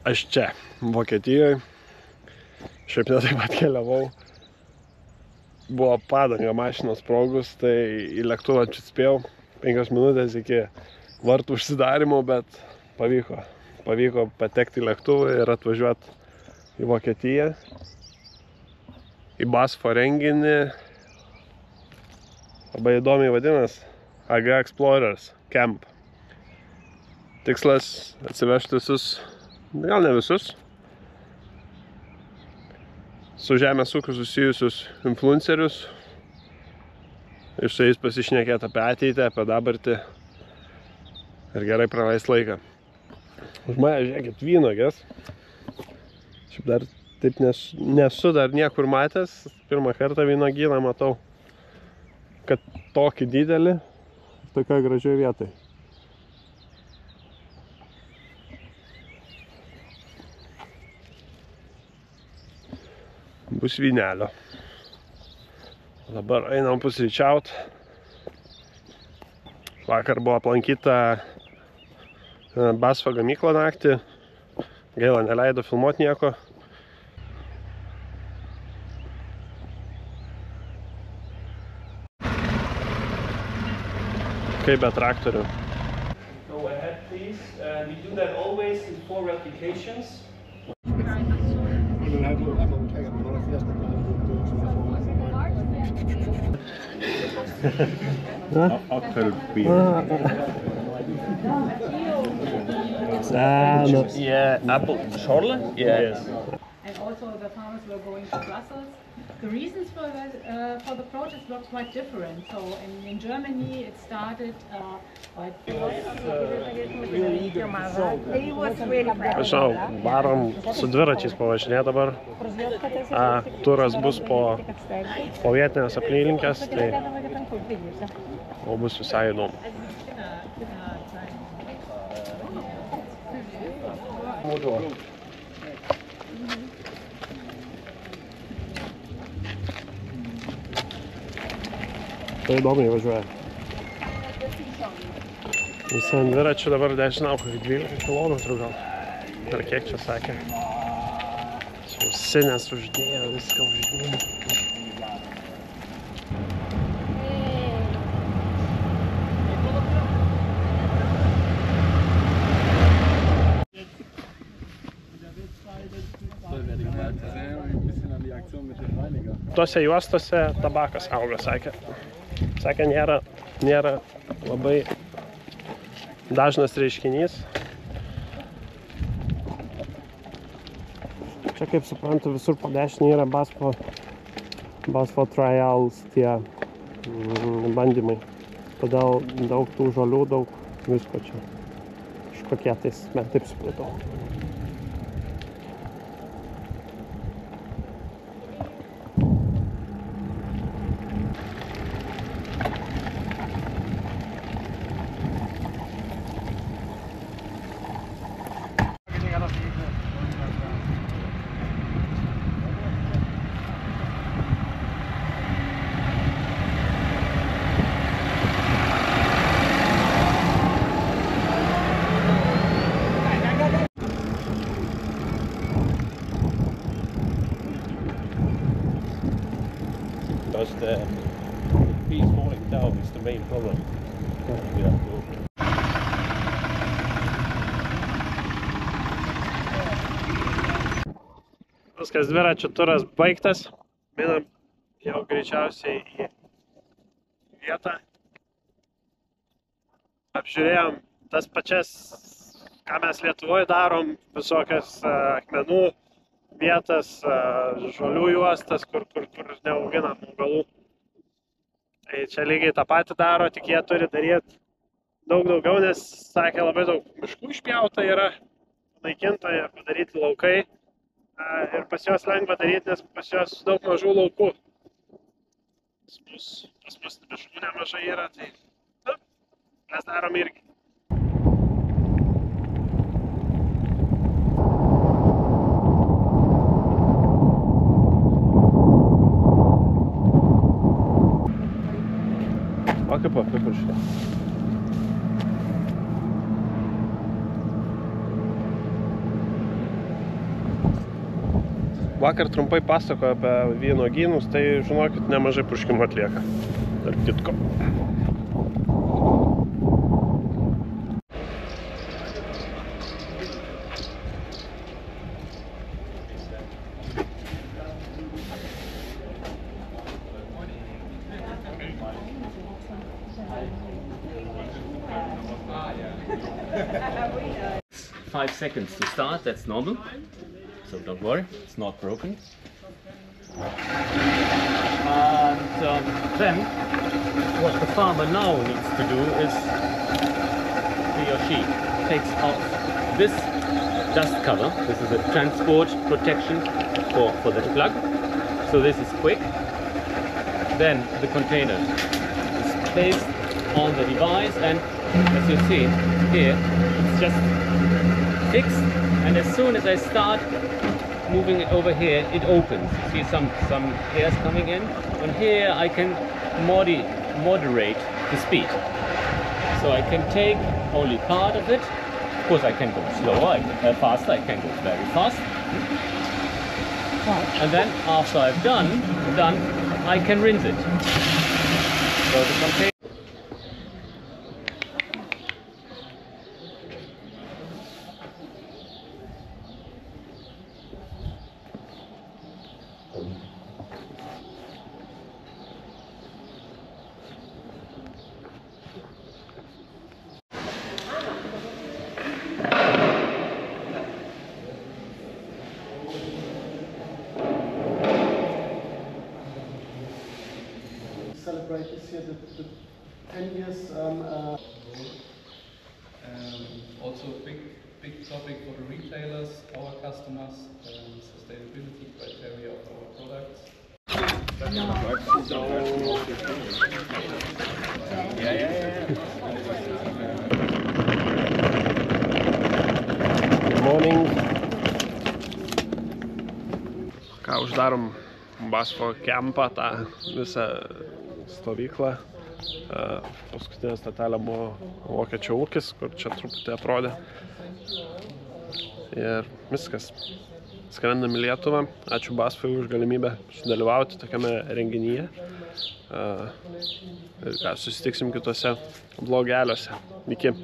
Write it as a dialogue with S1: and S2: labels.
S1: Aš čia, Vokietijoje, šiaip ne taip pat keliavau. Buvo padanga mašinos sprogus, tai į lėktuvą atspėjau 5 minutės iki vartų užsidarimo, bet pavyko patekti į lėktuvą ir atvažiuoti į Vokietiją, į BASFo renginį. Labai įdomiai vadinas AG Explorers Camp. Tikslas atsivežti visus, gal ne visus, su žemės ūkiu susijusius influencerius ir su jais pasišnekėti apie ateitį, apie dabartį ir gerai praleist laiką. Už mane, žiūrėkit, vynogės. Šiaip dar taip nesu dar niekur matęs. Pirmą kartą vynogyną matau, kad tokį didelį tokioje gražioje vietoje. Bus vynelio. Dabar einam pusryčiaut. Vakar buvo aplankyta BASFo gamyklą naktį. Gaila, neleido filmuoti nieko. Kaip be traktorių.
S2: Go ahead, please. We do that always in 4 replications.
S1: Yeah,
S2: apple schorle?
S1: Yes.
S3: And also the farmers were going to Brussels. The reasons for the project were quite different. So in Germany it started by...
S1: Žinau, varom su dviračiais pavažinėti dabar. Turas bus po vietinės apylinkės, tai bus visai įdomu. Tai įdomiai važiuoja. Visi ant dviračių dabar, nežinau, kokį 12 km gal. Ar kiek čia sakė. Ausinės uždėjo, viską uždėjo. Tose juostose tabakas auga, sakė. Sakė, nėra labai dažnas reiškinys. Čia, kaip suprantu, visur po dešinį yra BASFo trials, tie bandymai. Todėl daug tų žolių, daug visko čia. Kažkokie tais, bet taip supratau. Because the piece falling down is the main problem. Viskas, dviračių turas baigtas. Minam jau greičiausiai į vietą. Apžiūrėjom tas pačias, ką mes Lietuvoje darom, visokias akmenų vietas, žolių juostas, kur neauginam augalų. Tai čia lygiai tą patį daro, tik jie turi daryti daug daugiau, nes, sakė, labai daug miškų išpjauta yra, naikinta ir padaryti laukai. Ir pas juos lengva daryti, nes pas juos daug mažų laukų. Pas mus miškų nemažai yra, tai mes darom irgi. O kaip apipuškė. Vakar trumpai pasakoju apie vynuogynus, tai žinokit, nemažai purškimų atlieka. Tarp kitko.
S4: Five seconds to start, that's normal. So don't worry, it's not broken. And then what the farmer now needs to do is he or she takes out this dust cover. This is a transport protection for the plug. So this is quick. Then the container is placed on the device, and as you see here, it's just fixed, and as soon as I start moving it over here, it opens. See some hairs coming in. And here I can moderate the speed. So I can take only part of it. Of course I can go slower, faster, I can go very fast. And then after I've done, I can rinse it. So the container.
S5: Celebrate this year the 10 years.
S6: Also a big topic for the retailers, our customers, sustainability criteria of our products.
S1: Good morning. Ką uždarom Basfo kempą, tą visą stovyklą. Paskutinė statelė buvo Vokiečio ūkis, kur čia truputį atrodė. Ir viskas. Skrendam į Lietuvą. Ačiū Basfui už galimybę sudalyvauti tokiame renginyje. Ir ką, susitiksim kitose vlogeliuose. Iki.